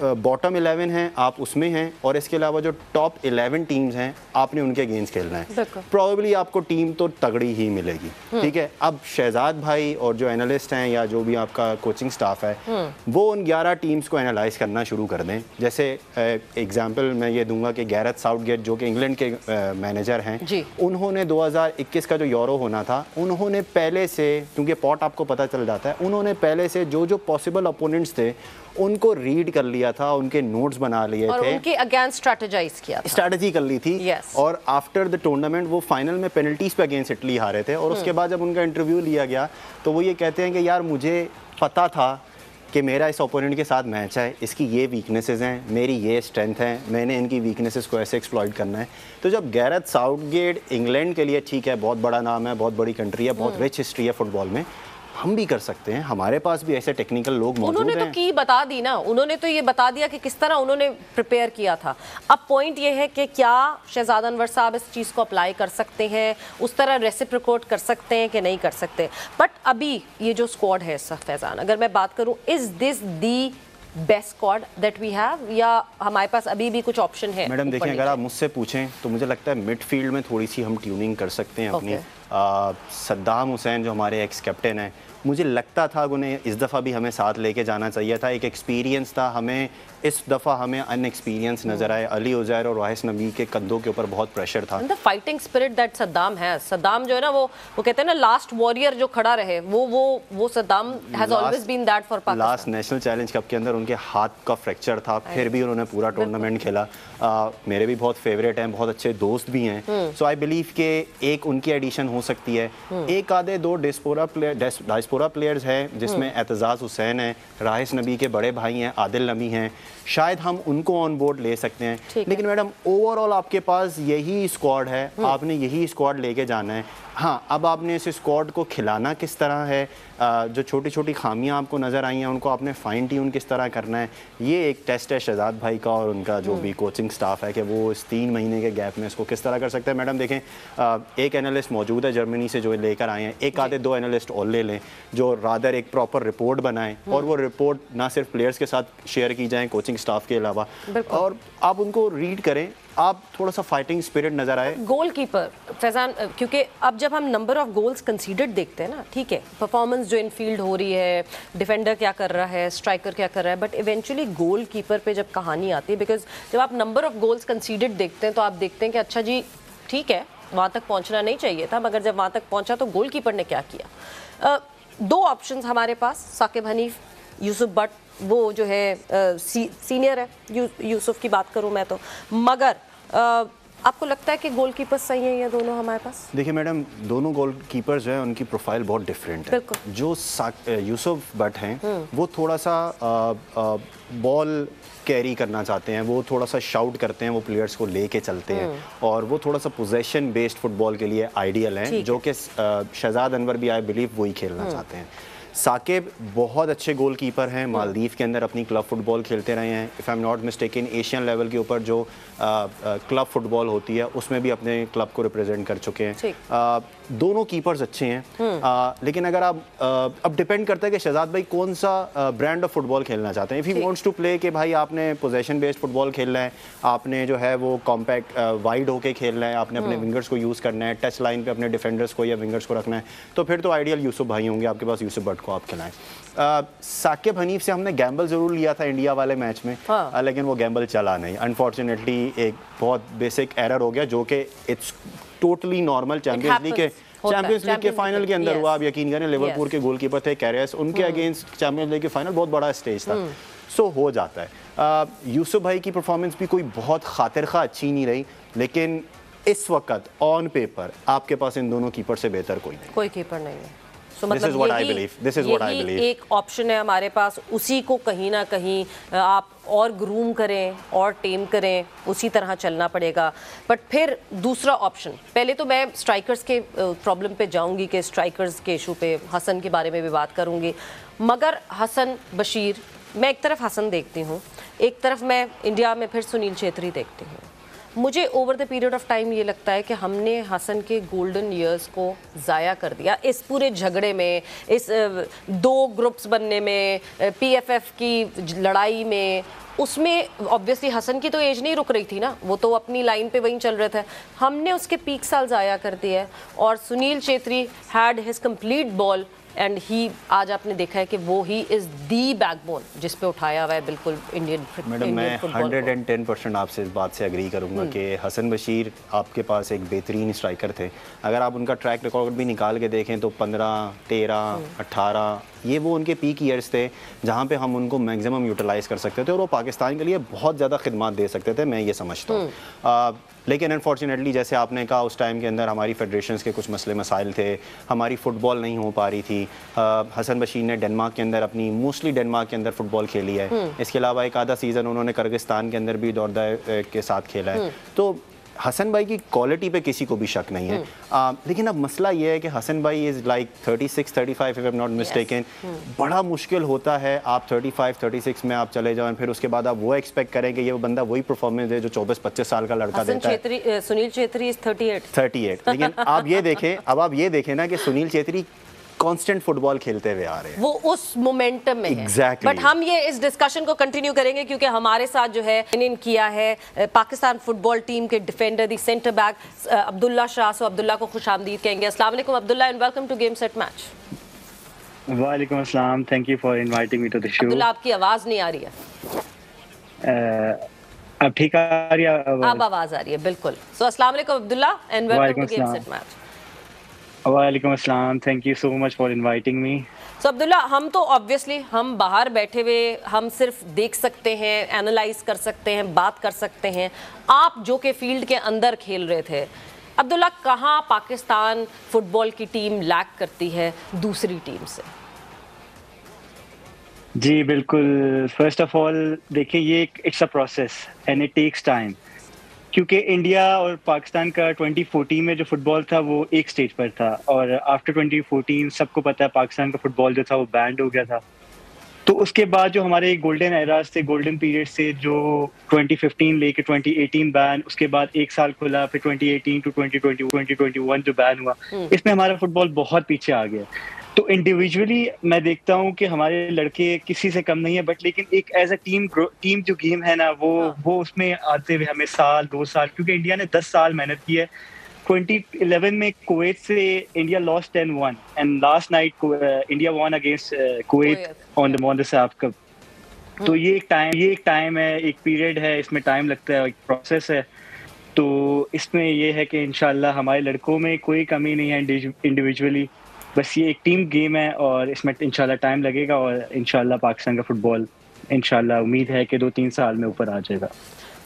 बॉटम 11 हैं आप उसमें हैं, और इसके अलावा जो टॉप 11 टीम्स हैं आपने उनके अगेंस्ट खेलना है। प्रॉबेबली आपको टीम तो तगड़ी ही मिलेगी, ठीक है। अब शहजाद भाई और जो एनालिस्ट हैं या जो भी आपका कोचिंग स्टाफ है, वो उन 11 टीम्स को एनालाइज करना शुरू कर दें। जैसे एग्जांपल मैं ये दूंगा कि गैरेथ साउथगेट जो कि इंग्लैंड के मैनेजर हैं, उन्होंने 2021 का जो यूरो होना था, उन्होंने पहले से, क्योंकि पॉट आपको पता चल जाता है, उन्होंने पहले से जो जो पॉसिबल अपोनेंट्स थे उनको रीड कर लिया था, उनके नोट्स बना लिए और थे, उनके अगेंस्ट स्ट्रेटेजाइज किया था, स्ट्रेटजी कर ली थी। और आफ्टर द टूर्नामेंट वो फाइनल में पेनल्टीज पे अगेंस्ट इटली हारे थे। और उसके बाद जब उनका इंटरव्यू लिया गया तो वो ये कहते हैं कि यार मुझे पता था कि मेरा इस ओपोनेंट के साथ मैच है, इसकी ये वीकनेसेस हैं, मेरी ये स्ट्रेंथ है, मैंने इनकी वीकनेसेस को ऐसे एक्सप्लॉइट करना है। तो जब गैरेथ साउथगेट इंग्लैंड के लिए, ठीक है, बहुत बड़ा नाम है, बहुत बड़ी कंट्री है, बहुत रिच हिस्ट्री है फुटबॉल में, हम भी कर सकते हैं, हमारे पास भी ऐसे टेक्निकल लोग मौजूद हैं। उन्होंने तो की बता दी ना, उन्होंने तो ये बता दिया कि किस तरह उन्होंने प्रिपेयर किया था। अब पॉइंट ये है कि क्या शहजाद अनवर साहब इस चीज़ को अप्लाई कर सकते हैं, उस तरह रेसिप्रोकेट कर सकते हैं कि नहीं कर सकते। बट अभी ये जो स्क्वाड है फैजान, अगर मैं बात करूं, is this the best squad that we have, या हमारे पास अभी भी कुछ ऑप्शन है? मैडम देखिए, अगर आप मुझसे पूछें तो मुझे लगता है मिडफील्ड में थोड़ी सी हम ट्यूनिंग कर सकते हैं अपनी। सद्दाम हुसैन जो हमारे एक्स कैप्टन हैं, मुझे लगता था उन्हें इस दफ़ा भी हमें साथ लेके जाना चाहिए था। एक एक्सपीरियंस था, हमें इस दफ़ा हमें अनएक्सपीरियंस नज़र आए। अली उज़ैर और वाहिस नबी के कंधों के ऊपर बहुत प्रेशर था। The fighting spirit that Saddam है, सद्दाम जो है ना, वो कहते हैं ना लास्ट वॉरियर जो खड़ा रहे, वो Saddam has always been that for Pakistan. Last national challenge cup के अंदर उनके हाथ का फ्रैक्चर था, फिर भी उन्होंने पूरा टूर्नामेंट खेला। मेरे भी बहुत फेवरेट हैं, बहुत अच्छे दोस्त भी हैं। सो आई बिलीव के एक उनकी एडिशन हो सकती है। एक आधे दो डायस्पोरा प्लेयर्स हैं, जिसमें एतजाज़ हुसैन है, राहिस नबी के बड़े भाई हैं, आदिल नबी हैं, शायद हम उनको ऑन बोर्ड ले सकते हैं। लेकिन मैडम ओवरऑल आपके पास यही स्क्वाड है, आपने यही स्क्वाड लेके जाना है। हाँ, अब आपने इस स्क्वाड को खिलाना किस तरह है, जो छोटी छोटी खामियां आपको नज़र आई हैं उनको आपने फाइन ट्यून किस तरह करना है, ये एक टेस्ट है शहजाद भाई का और उनका जो भी कोचिंग स्टाफ है कि वो इस 3 महीने के गैप में इसको किस तरह कर सकते हैं। मैडम देखें, एक एनालिस्ट मौजूद है जर्मनी से जो लेकर आए हैं, एक आधे 2 एनालिस्ट और ले लें जो रादर एक प्रॉपर रिपोर्ट बनाएं, और वो रिपोर्ट ना सिर्फ प्लेयर्स के साथ शेयर की जाए कोचिंग स्टाफ के अलावा, और आप उनको रीड करें, आप थोड़ा सा फाइटिंग स्पिरिट नजर आए। गोलकीपर फैजान, क्योंकि अब जब हम नंबर ऑफ गोल्स कंसीडर्ड देखते हैं ना, ठीक है, परफॉर्मेंस जो इनफील्ड हो रही है, डिफेंडर क्या कर रहा है, स्ट्राइकर क्या कर रहा है, बट इवेंचुअली गोलकीपर पे जब कहानी आती है, बिकॉज जब आप नंबर ऑफ गोल्स कंसीडर्ड देखते हैं तो आप देखते हैं कि अच्छा जी ठीक है, वहाँ तक पहुँचना नहीं चाहिए था, मगर जब वहाँ तक पहुँचा तो गोलकीपर ने क्या किया। 2 ऑप्शंस हमारे पास, साकिब हनीफ, यूसुफ बट, वो जो है सीनियर है, यूसुफ की बात करूं मैं तो, मगर आपको लगता है कि गोलकीपर सही है ये दोनों हमारे पास? देखिए मैडम, दोनों गोलकीपर्स जो हैं उनकी प्रोफाइल बहुत डिफरेंट है। जो यूसुफ बट हैं वो थोड़ा सा बॉल कैरी करना चाहते हैं, वो थोड़ा सा शाउट करते हैं, वो प्लेयर्स को लेके चलते हैं, और वो थोड़ा सा पोजेशन बेस्ड फुटबॉल के लिए आइडियल हैं, जो कि शहजाद अनवर भी आई बिलीव वही खेलना चाहते हैं। साकिब बहुत अच्छे गोलकीपर हैं, मालदीव के अंदर अपनी क्लब फुटबॉल खेलते रहे हैं। If I am not mistaken Asian level के ऊपर जो क्लब फुटबॉल होती है उसमें भी अपने क्लब को रिप्रेजेंट कर चुके हैं। दोनों कीपर्स अच्छे हैं, लेकिन अगर आप अब डिपेंड करता है कि शहजाद भाई कौन सा ब्रांड ऑफ फुटबॉल खेलना चाहते हैं। If he wants to play कि भाई आपने पोजेशन बेस्ड फुटबॉल खेलना है, आपने जो है वो कॉम्पैक्ट वाइड होके खेलना है, आपने अपने विंगर्स को यूज़ करना है, टच लाइन पे अपने डिफेंडर्स को या विंगर्स को रखना है, तो फिर तो आइडियल यूसुफ भाई होंगे आपके पास, यूसुफ बट को आप खिलाएं। साकिब हनीफ से हमने गैम्बल ज़रूर लिया था इंडिया वाले मैच में, लेकिन वो गैम्बल चला नहीं, अनफॉर्चुनेटली एक बहुत बेसिक एरर हो गया, जो कि it's totally normal. Champions league के फाइनल के अंदर हुआ, आप यकीन करें, लिवरपूल के गोलकीपर थे कैरियस, उनके अगेंस्ट चैंपियंस लीग के फाइनल बहुत बड़ा स्टेज था, सो हो जाता है। यूसुफ भाई की परफॉर्मेंस भी कोई बहुत खातिर खा अच्छी नहीं रही, लेकिन इस वक्त ऑन पेपर आपके पास इन दोनों कीपर से बेहतर कोई कीपर नहीं है। So, मतलब यही एक ऑप्शन है हमारे पास, उसी को कहीं ना कहीं आप और ग्रूम करें और टेम करें, उसी तरह चलना पड़ेगा। बट फिर दूसरा ऑप्शन, पहले तो मैं स्ट्राइकर्स के प्रॉब्लम पे जाऊंगी कि स्ट्राइकर्स के इशू पे, हसन के बारे में भी बात करूंगी, मगर हसन बशीर, मैं एक तरफ हसन देखती हूँ, एक तरफ मैं इंडिया में फिर सुनील छेत्री देखती हूँ। मुझे over the period of time ये लगता है कि हमने हसन के गोल्डन ईयर्स को ज़ाया कर दिया इस पूरे झगड़े में, इस 2 ग्रुप्स बनने में, PFF की लड़ाई में। उसमें ऑब्वियसली हसन की तो एज नहीं रुक रही थी ना, वो तो अपनी लाइन पे वहीं चल रहे थे। हमने उसके पीक साल ज़ाया कर दिया है, और Sunil Chhetri had his complete ball and he, आज आपने देखा है कि वो ही इज़ दी बैकबोन जिस पे उठाया हुआ है बिल्कुल इंडियन मैडम। मैं 110% आपसे इस बात से एग्री करूंगा कि हसन बशीर आपके पास एक बेहतरीन स्ट्राइकर थे। अगर आप उनका ट्रैक रिकॉर्ड भी निकाल के देखें तो 15, 13, 18 ये वो उनके पीक ईयर्स थे जहाँ पे हम उनको मैक्सिमम यूटिलाइज़ कर सकते थे, और वो पाकिस्तान के लिए बहुत ज़्यादा खिदमत दे सकते थे, मैं ये समझता हूँ। लेकिन अनफॉर्चुनेटली जैसे आपने कहा, उस टाइम के अंदर हमारी फेडरेशंस के कुछ मसले मसाइल थे, हमारी फ़ुटबॉल नहीं हो पा रही थी। हसन बशीर ने डेनमार्क के अंदर अपनी मोस्टली डेनमार्क के अंदर फ़ुटबॉल खेली है, इसके अलावा एक आधा सीज़न उन्होंने किर्गिस्तान के अंदर भी दौरदा के साथ खेला है। तो हसन भाई की क्वालिटी पे किसी को भी शक नहीं है, लेकिन अब मसला ये है कि हसन भाई is like 36, 35 if I am not mistaken. बड़ा मुश्किल होता है आप 35, 36 में आप चले जाएं, फिर उसके बाद आप वो एक्सपेक्ट करें कि ये बंदा वही परफॉर्मेंस है जो 24-25 साल का लड़का देता है। सुनील छेत्री इज 38। लेकिन आप ये देखें, अब आप ये देखें ना कि सुनील छेत्री कांस्टेंट फुटबॉल खेलते हुए आ रहे हैं, वो उस मोमेंटम में exactly. बट हम ये इस डिस्कशन को कंटिन्यू करेंगे क्योंकि हमारे साथ जो है इन किया है पाकिस्तान फुटबॉल टीम के defender the centre back Abdullah Shah. So Abdullah को खुशामदीद कहेंगे। अस्सलाम वालेकुम Abdullah and welcome to game set match. वालेकुम अस्सलाम, thank you for inviting me to the show. Abdullah आपकी आवाज नहीं आ रही है। अब ठीक आ रही है? अब आवाज आ रही है बिल्कुल। सो अस्सलाम वालेकुम Abdullah and welcome to game set match. वालेकुम अस्सलाम, thank you so much for inviting me. So Abdullah, हम तो ऑब्वियसली हम बाहर बैठे हुए हम सिर्फ देख सकते हैं, एनालाइज कर सकते हैं, बात कर सकते हैं। आप जो कि फील्ड के अंदर खेल रहे थे, अब्दुल्ला कहाँ पाकिस्तान फुटबॉल की टीम लैक करती है दूसरी टीम से? जी बिल्कुल, फर्स्ट ऑफ ऑल देखिए ये it's a process and it takes time, क्योंकि इंडिया और पाकिस्तान का 2014 में जो फुटबॉल था वो एक स्टेज पर था और आफ्टर 2014 सबको पता है पाकिस्तान का फुटबॉल जो था वो बैंड हो गया था। तो उसके बाद जो हमारे गोल्डन एराज थे, गोल्डन पीरियड से जो 2015 लेके 2018 बैन, उसके बाद एक साल खुला, फिर 2018 टू 2021 जो बैन हुआ, इसमें हमारा फुटबॉल बहुत पीछे आ गया। तो इंडिविजुअली मैं देखता हूँ कि हमारे लड़के किसी से कम नहीं है, बट लेकिन एक एज अ टीम जो गेम है ना वो उसमें आते हुए हमें साल 2 साल, क्योंकि इंडिया ने 10 साल मेहनत की है। 2011 में कुवैत से India lost 10-1 and last night India won against Kuwait on the साफ कप। तो ये एक टाइम है, एक पीरियड है, इसमें टाइम लगता है, एक प्रोसेस है। तो इसमें ये है कि इंशाल्लाह हमारे लड़कों में कोई कमी नहीं है इंडिविजुअली, बस ये एक टीम गेम है और इसमें इंशाल्लाह टाइम लगेगा और इंशाल्लाह पाकिस्तान का फुटबॉल इंशाल्लाह उम्मीद है कि 2-3 साल में ऊपर आ जाएगा।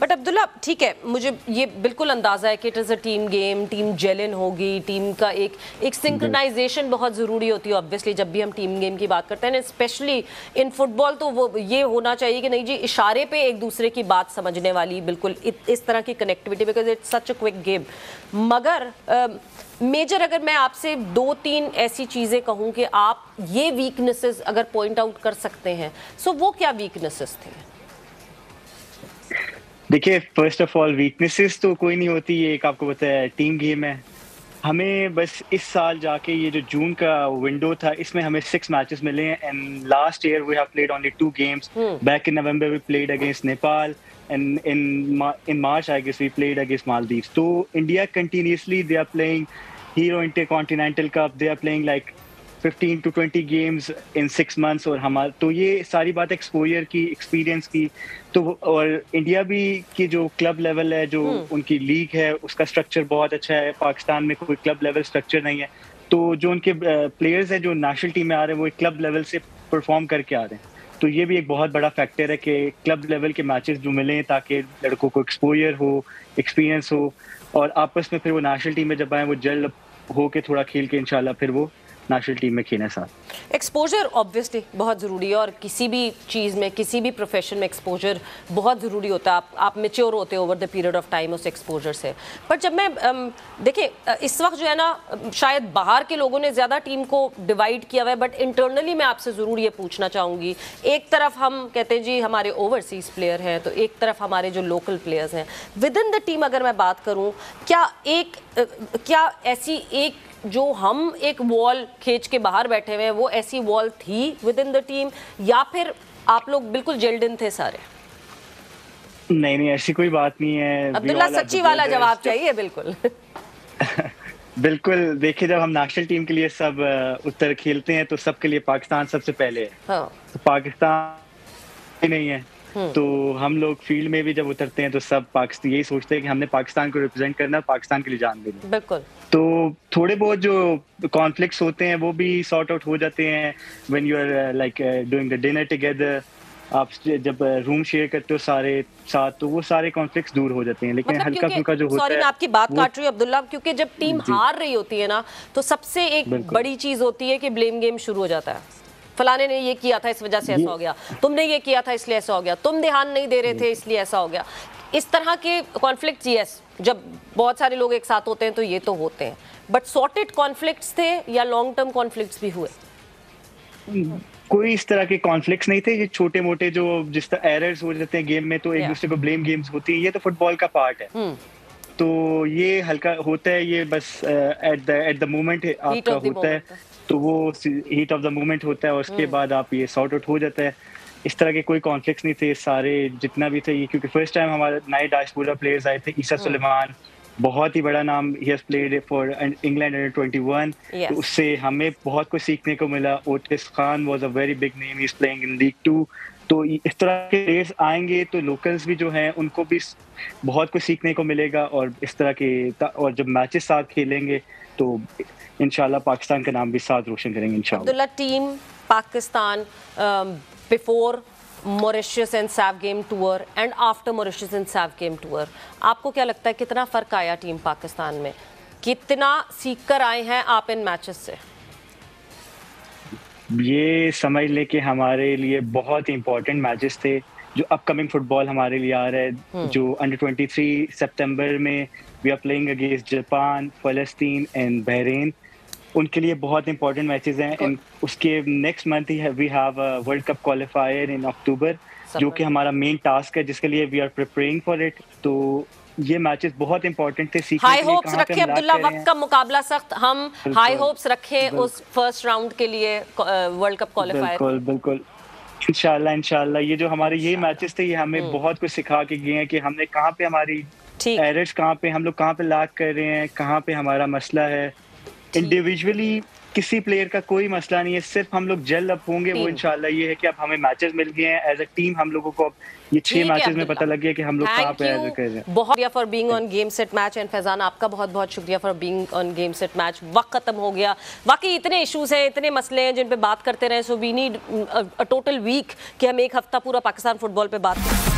बट अब्दुल्ला ठीक है, मुझे ये बिल्कुल अंदाजा है कि it is a team game, team gelling होगी, टीम का एक सिंक्रोनाइजेशन बहुत ज़रूरी होती है ऑब्वियसली जब भी हम टीम गेम की बात करते हैं, स्पेशली इन फुटबॉल। तो वो ये होना चाहिए कि नहीं जी इशारे पे एक दूसरे की बात समझने वाली बिल्कुल इस तरह की connectivity, because it's such a quick game. मगर मेजर अगर मैं आपसे 2-3 ऐसी चीज़ें कहूँ कि आप ये वीकनेसेस अगर पॉइंट आउट कर सकते हैं, सो वो क्या वीकनेसेस थे? देखिए फर्स्ट ऑफ ऑल वीकनेसेस तो कोई नहीं होती, ये एक आपको पता है टीम गेम है। हमें बस इस साल जाके ये जो जून का विंडो था इसमें हमें 6 मैचेस मिले हैं and last year we have played only 2 games. Back in November we played against Nepal and in March I guess we played against Maldives. So India continuously they are playing Hero Intercontinental Cup, they are playing like 15 to 20 games in 6 months और हमारा तो ये सारी बात exposure की, experience की। तो और इंडिया भी की जो क्लब लेवल है, जो उनकी लीग है, उसका स्ट्रक्चर बहुत अच्छा है। पाकिस्तान में कोई क्लब लेवल स्ट्रक्चर नहीं है, तो जो उनके प्लेयर्स हैं जो नेशनल टीम में आ रहे हैं वो एक क्लब लेवल से परफॉर्म करके आ रहे हैं। तो ये भी एक बहुत बड़ा फैक्टर है कि क्लब लेवल के मैचेस जो मिले ताकि लड़कों को एक्सपोजर हो, एक्सपीरियंस हो और आपस में फिर वो नेशनल टीम में जब आए वो जल हो के थोड़ा खेल के इंशाल्लाह फिर वो नेशनल टीम में खेलने साथ। एक्सपोजर ऑब्वियसली बहुत ज़रूरी है और किसी भी चीज़ में, किसी भी प्रोफेशन में एक्सपोजर बहुत ज़रूरी होता है। आप मेच्योर होते हो over the period of time उस एक्सपोजर से। पर जब मैं देखिए इस वक्त जो है ना, शायद बाहर के लोगों ने ज़्यादा टीम को डिवाइड किया हुआ है, बट इंटरनली मैं आपसे ज़रूर ये पूछना चाहूँगी। एक तरफ हम कहते हैं जी हमारे ओवरसीज़ प्लेयर हैं, तो एक तरफ हमारे जो लोकल प्लेयर्स हैं। विद इन द टीम अगर मैं बात करूँ, क्या ऐसी एक जो हम एक वॉल खींच के बाहर बैठे हुए हैं, वो ऐसी वॉल थी विद इन द टीम, या फिर आप लोग बिल्कुल जेल्ड इन थे सारे? नहीं ऐसी कोई बात नहीं है अब्दुल्ला, सच्ची वाला जवाब चाहिए बिल्कुल। बिल्कुल, देखिए जब हम नेशनल टीम के लिए सब उत्तर खेलते हैं तो सबके लिए पाकिस्तान सबसे पहले है। हाँ। तो पाकिस्तान नहीं है तो हम लोग फील्ड में भी जब उतरते हैं तो सब पाकिस्तान यही सोचते हैं कि हमने पाकिस्तान को रिप्रेजेंट करना, पाकिस्तान के लिए जान देनी। बिल्कुल। तो थोड़े बहुत जो कॉन्फ्लिक्ट्स होते हैं वो भी सॉर्ट आउट हो जाते हैं when you are like doing the dinner together. आप जब रूम शेयर करते हो सारे साथ तो वो सारे कॉन्फ्लिक्ट्स दूर हो जाते हैं, लेकिन मतलब हल्का फुल्का जो होता है। मैं आपकी बात काट रही हूँ अब्दुल्ला, क्योंकि जब टीम हार रही होती है ना तो सबसे एक बड़ी चीज होती है कि ब्लेम गेम शुरू हो जाता है। फलाने ने ये किया था इस वजह से ऐसा हो गया, तुमने ये किया था इसलिए ऐसा हो गया, तुम ध्यान नहीं दे रहे थे इसलिए ऐसा हो गया। इस तरह के कॉन्फ्लिक्ट्स यस, जब बहुत सारे लोग एक साथ होते हैं तो ये तो होते हैं, बट सॉर्टेड कॉन्फ्लिक्ट्स थे या लॉन्ग टर्म कॉन्फ्लिक्ट्स भी हुए? कोई इस तरह के कॉन्फ्लिक्ट्स नहीं थे, ये छोटे मोटे जो जिस तरह एरर्स हो जाते हैं गेम में तो एक दूसरे को ब्लेम गेम्स होती है, ये तो फुटबॉल का पार्ट है। तो ये हल्का होता है, ये बस एट द मोमेंट आपका होता है। तो वो हीट ऑफ द मोमेंट होता है और उसके बाद आप ये सॉर्ट आउट हो जाता है। इस तरह के कोई कॉन्फ्लिक्ट्स नहीं थे, सारे जितना भी थे ये, क्योंकि फर्स्ट टाइम हमारे नए डायस्पोरा प्लेयर्स आए थे। ईसा सुलेमान बहुत ही बड़ा नाम, he has played for England under 21, तो उससे हमें बहुत कुछ सीखने को मिला। Otis Khan was a very big name, he is playing in league 2। तो इस तरह के प्लेयर्स आएंगे तो लोकल्स भी जो हैं उनको भी बहुत कुछ सीखने को मिलेगा, और इस तरह के और जब मैचेस साथ खेलेंगे तो इंशाल्लाह पाकिस्तान का नाम भी साथ रोशन करेंगे इंशाल्लाह। Abdullah, team Pakistan before Mauritius and Saif game tour and after Mauritius and Saif game tour, आपको क्या लगता है कितना फ़र्क आया टीम पाकिस्तान में? कितना सीख कर आए हैं आप इन मैचेस से? ये समझ ले कि हमारे लिए बहुत ही इंपॉर्टेंट मैचेस थे। जो अपकमिंग फुटबॉल हमारे लिए आ रहा है, जो अंडर 23 सितंबर में we are playing against Japan, फ़लस्तीन एंड बहरीन, उनके लिए बहुत इंपॉर्टेंट मैचेस हैं। उसके नेक्स्ट मंथ ही we have a world cup qualifier in October, जो कि हमारा मेन टास्क है, जिसके लिए we are preparing for it. तो ये मैचेस बहुत इंपॉर्टेंट थे। हाई होप्स रखें अब्दुल्ला, वक्त का मुकाबला सख्त, हम हाई होप्स रखें उस फर्स्ट राउंड के लिए वर्ल्ड कप क्वालिफायर। बिल्कुल बिल्कुल, इंशाल्लाह ये जो हमारे ये मैचेस थे ये हमें बहुत कुछ सिखा के गए हैं कि हमने कहाँ पे हमारी एरर्स, कहाँ पे हम लोग कहाँ पे लैग कर रहे हैं, कहाँ पे हमारा मसला है। इंडिविजुअली किसी प्लेयर का कोई मसला नहीं है, सिर्फ हम लोग जेल अप होंगे। वो इंशाल्लाह ये है कि अब हमें मैचेस मिल गए हैं एज अ टीम, हम लोगों को अब ये 6 मैचेस में पता लग गया कि हम लोग कहाँ पे एज कर रहे हैं। बहुत शुक्रिया for being on game set match, and Faizan आपका बहुत बहुत शुक्रिया for being on game set match. वक्त खत्म हो गया, वाकई इतने इश्यूज हैं, इतने मसले हैं जिन पे बात करते रहे, so we need a total week कि हम एक हफ्ता पूरा पाकिस्तान फुटबॉल पे बात करें।